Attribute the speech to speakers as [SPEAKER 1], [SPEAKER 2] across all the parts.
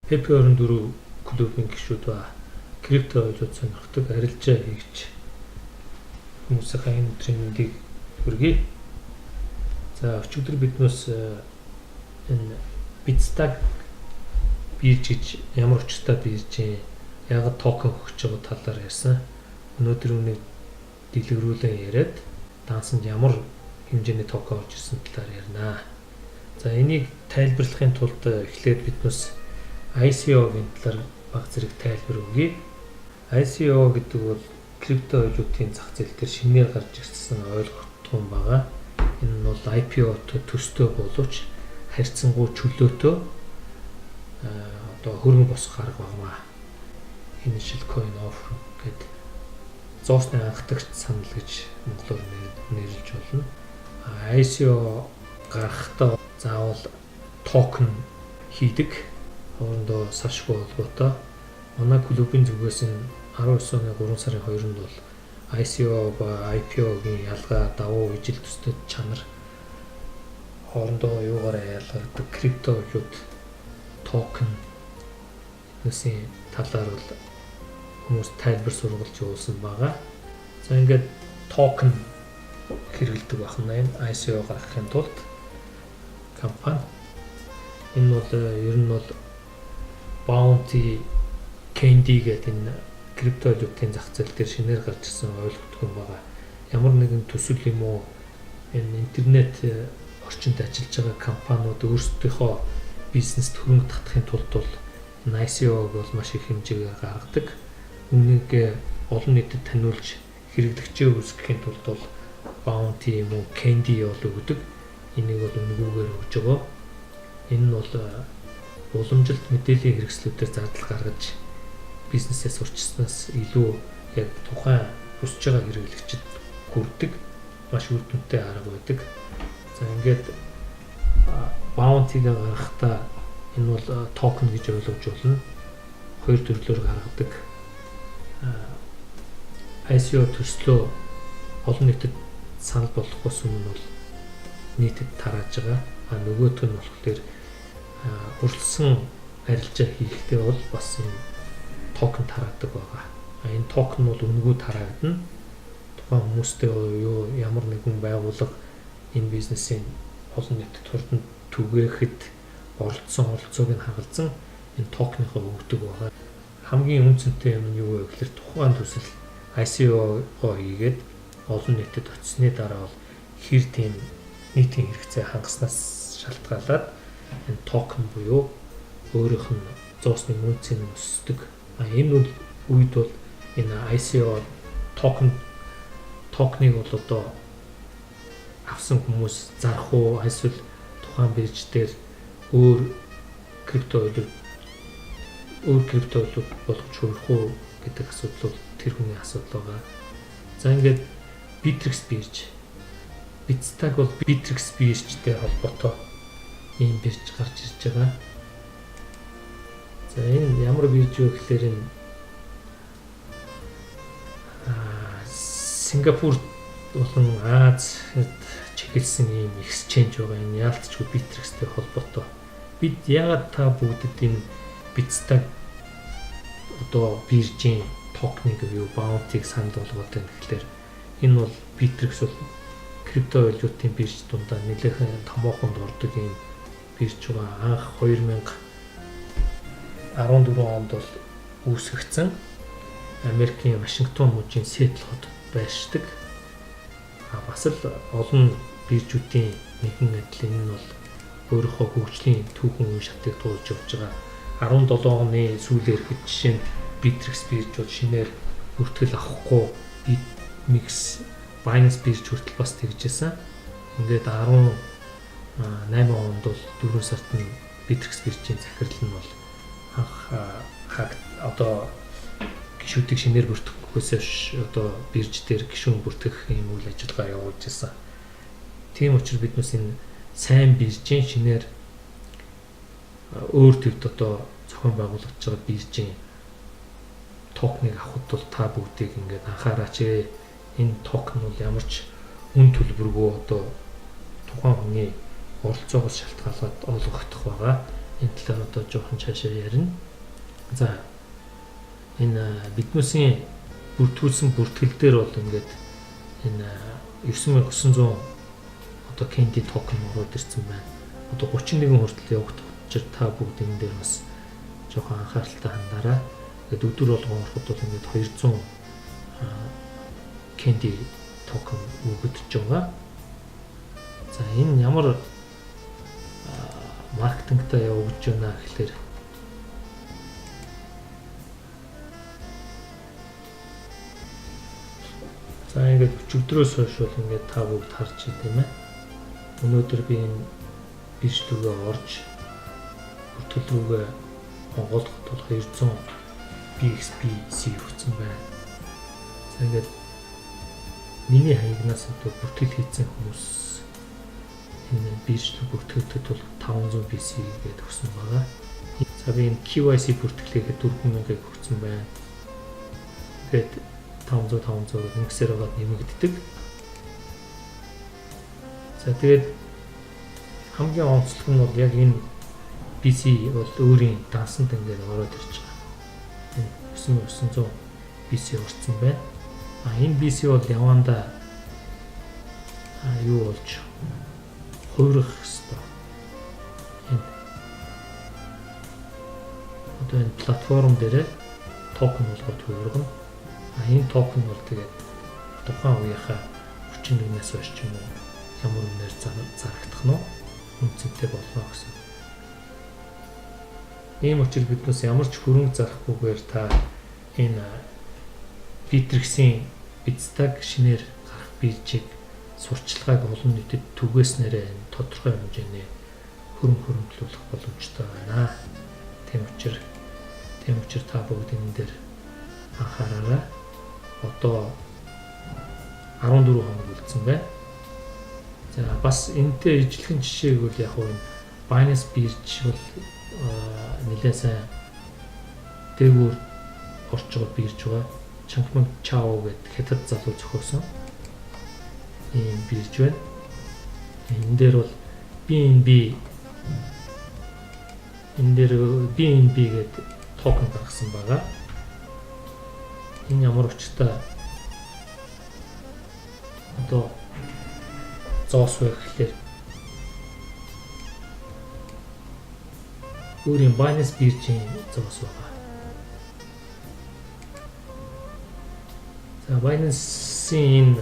[SPEAKER 1] P24 клубын гишүүд ба крипто ойлууд сонирхдаг арилжаа хийгч хүмүүсийн энэ өдрийн мэндийг хүргэе. За өчигдөр биднээс энэ Bitstack бирж гэж ямар учиртай бирж юм, яагаад токен өгч байгаа талаар ярьсан. Өнөөдөр үүнийг дэлгэрүүлэн яриад даансанд ямар хэмжээний токен орж ирсэн талаар ярина. За энийг тайлбарлахын тулд эхлээд биднээс ICO-гийн талаар баг зэрэг тайлбар өгье. ICO гэдэг бол крипто ойлуудын зах зээл дээр шинээр гарч ирсэн ойлголт юм байгаа. Энэ нь бол IPO-той төстэй боловч харьцангуй чөлөөтэй одоо хөрөнгө босох арга багмаа. Initial coin offer гэдэг зоосны анхдагч санал гэж монголоор нэрлэж болно. ICO гарахдаа заавал токен хийдэг. Хоорондоо салшгүй холбоотой. Манай клубын зүгээс нь 19 оны 3 сарын 2-нд бол ICO ба IPO-гийн ялгаа, давуу ижил төстэй чанар хоорондоо юугаараа ялгардаг крипто ойлууд токен нэсийн талаар бол хүмүүс тайлбар сургалж явуулсан байгаа. За ингээд токен хэрэглэдэг байна. Энэ ICO гаргахын тулд компани энэ бол ер нь бол Bounty Candy гэдэг энэ крипто ойлуудын зах зээл дээр шинээр гарч ирсэн ойлголт юм байгаа. Ямар нэгэн төсөл юм уу энэ интернет орчинд ажиллаж байгаа компаниуд өөрсдийнхөө бизнест хөрөнгө татахын тулд бол ICO-г бол маш их хэмжээгээр гаргадаг. Үүнийг олон нийтэд таниулж хэрэглэгчээ үүсгэхийн тулд бол Bounty юм уу Candy бол өгдөг. Энийг бол үнэгүүгээр өгж байгаа. Энэ нь бол уламжилт мэдээллийн хэрэгслүүдээр зардал гаргаж бизнесээ сурчснаас илүү яг тухайн хүсэж байгаа хэрэглэгчид хүрдэг маш үр дүнтэй арга байдаг. За ингээд Bounty-г гаргахдаа энэ бол токен гэж ойлгож болно. Хоёр төрлөөр гаргадаг. ICO төслөө олон нийтэд санал болгохоос өмнө бол нийтэд тарааж байгаа. Нөгөөх нь болохоор урьдчилан арилжаа хийхдээ бол бас энэ токен тараадаг байгаа. Энэ токен бол үнэгүй тараагдана. Тухайн хүмүүстэй юу ямар нэгэн байгууллага энэ бизнесийн олон нийтэд хурдан түгээхэд оролцсон оролцоог нь хагалзан энэ токеныхоо өгдөг байгаа. Хамгийн үнцэнтэй юм нь юу вэ гэхээр тухайн төсөл ICO-го хийгээд олон нийтэд очисны дараа бол хэр тийм нийтийн хэрэгцээ хангаснаас шалтгаалаад энэ токен буюу өөрийнх нь зоосны мөнцийг өсдөг. Энэ үед бол энэ ICO токеныг бол одоо авсан хүмүүс зарах уу эсвэл тухайн бирж дээр өөр крипто ойлууд болгож хөрөх үү гэдэг асуудал бол тэр хүний асуудал байгаа. За ингээд Bittrex бирж, Bitstack бол Bittrex биржтэй холбоотой ийм бирж гарч ирж байгаа. За энэ ямар бирж вэ гэхээр энэ Сингапур болон Азид чиглэсэн ийм exchange байгаа. Энэ яалтчгүй Bittrex-тэй холбоотой. Бид яагаад та бүгдэд энэ Bitstack одоо биржийн токеныг юу Bounty-г санал болгоод байна гэхээр энэ бол Bittrex бол крипто ойлуудын бирж дундаа нэлээхэн томоохонд ордог ийм бирж байгаа. Анх 2014 онд бол үүсгэгдсэн. Америкийн Вашингтон мужийн Сиэтл хотод байршдаг. Бас л олон биржүүдийн нэгэн адил энэ нь бол өөрийнхөө хөгжлийн түүхэн үе шатыг туулж явж байгаа. 17 оны сүүлээр хэд жишээ нь Bittrex бирж бол шинээр бүртгэл авахгүй BitMEX Binance бирж хүртэл бас тэгжсэн. Ингээд 18 онд бол 4 сард нь Bittrex биржийн захирал нь бол анх одоо гишүүдийг шинээр бүртгэхгүйээс одоо бирж дээр гишүүн бүртгэх юм үйл ажиллагаа явуулж ирсэн. Тийм учраас биднээс энэ сайн биржийн шинээр өөр төвд одоо зохион байгуулагдж байгаа биржийн токеныг авахд бол та бүгдийг ингээд анхаараач. Энэ токен бол ямар ч үн төлбөргүй одоо тухайн хүний оролцоогоос шалтгаалаад олгогдох байгаа. энэ талаар одоо жоохон цаашаа ярина. За энэ биднүүсийн бүртгүүлсэн бүртгэл дээр бол ингээд энэ 9900 одоо candy token ороод ирсэн байна. Одоо 31 хүртэл явагдах учраас та бүгд энэ дээр бас жоохон анхааралтай хандаарай. Ингээд өдөр болгон ороход бол ингээд 200 candy токен өгөгдөж байгаа. За энэ ямар маркетингтай явагдаж байна гэхэлэр за ингээд өчигдрөөс хойш бол ингээд та бүгд харж байна тийм ээ. Өнөөдөр би энэ бирж рүүгээ орж бүртгэл рүүгээ онгоолгоход бол 200 BXPC өгсөн байна. За ингээд миний хаягнаас одоо бүртгэл хийсэн хүмүүс энэ бирж рүү бүртгэгдэхэд бол 500 BC гэдэг өгсөн байгаа. За би энэ KYC бүртгэлээхэд 4000-ыг өгсөн байна. Тэгээд 500 нэгсээр болоод нэмэгддэг. За тэгээд хамгийн онцлог нь бол яг энэ BC бол өөрийн дансанд ингээд ороод ирж байгаа. Энэ 9900 BC орсон байна. Энэ BC бол яванда юу болж хувирах хэвээр. Энэ одоо энэ платформ дээр токен болгоод хувиргана. Энэ токен бол тэгээд тухайн үеийнхаа 41-ээс хойш ч юм уу ямар үнээр зарагдах нь үнцэнтэй болно гэсэн. Ийм учраас биднээс ямар ч хөрөнгө зарахгүйгээр та энэ Bittrex-ийн Bitstack шинээр гарах биржийг сурчлагыг олон нийтэд түгээснээрээ тодорхой хэмжээний хөрөнгөлүүлэх боломжтой байна. Тийм учраас та бүгд энэ дээр анхаараарай. Одоо 14 хоног үлдсэн байна. За бас энэтэй ижлэхэн жишээг бол яг нь Binance бирж бол нэлээд сайн дээгүүр орж байгаа бирж байгаа. Changman Chao гэдэг хятад залуу зохиосон ийм бирж байна. Энэ дээр бол BNB гэдэг токен гаргасан байгаа. Энэ ямар учиртай одоо зоос вэ гэхлээр өөрийн Binance биржийн зоос байгаа. За Binance-ийн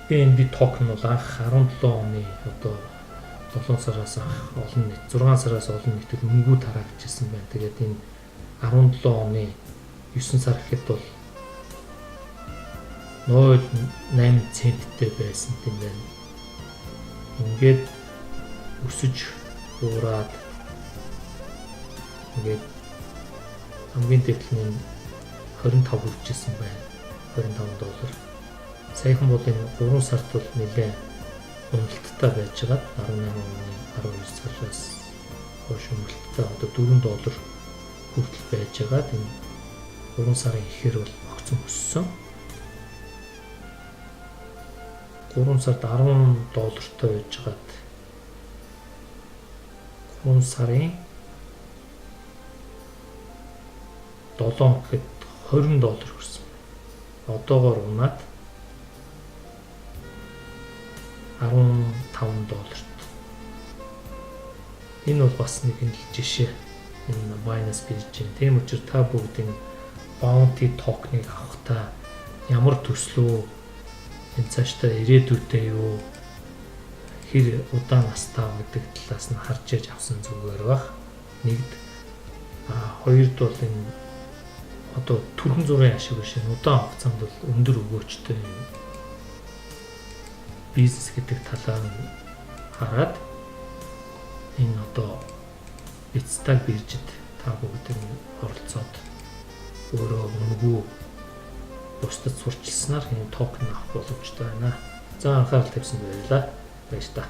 [SPEAKER 1] BNB токен бол анх 17 оны одоо 7 сараас анх олон нийт 6 сараас олон нийтэд мөнгө тараагдчихсан байна. Тэгээд энэ 17 оны 9 сар гэхэд бол 0.8 центтэй байсан юм байна. Ингээд өсөж буураад ингээд хамгийн дээдлэн 25 хүрчихсэн байна. $25. Саяхан бол энэ 3 сард бол нэлээд уналттай байж байгаа. 18 оны 12 сараас хойш уналттай одоо $4 хүртэл байж байгаа. Энэ 3 сарын ихээр бол огцон өссөн. 3 сард $10 байж байгаад 3 сарын 7 гэхэд $20 хүрсэн. Одоогоор унаад $15. Энэ бол бас нэг жишээ. Энэ Binance биржийн. Тийм учраас та бүгд энэ bounty token-ыг авахдаа ямар төслөө энэ цаашдаа ирээдүйдээ юу хэр удаан настаа гэдэг талаас нь харж яж авсан зүгээр баг. Нэгд хоёрд бол энэ одоо түрхэн зургийн ашиг биш энэ удаан хугацаанд бол өндөр өгөөжтэй бизнес гэдэг талаар нь хараад энэ одоо Bitstack биржид та бүгд оролцоод өөрөө мөнгөө бусдад сурчилснаар энэ токен авах боломжтой байна. За анхаарал тавьсан баярлалаа. Баярлалаа.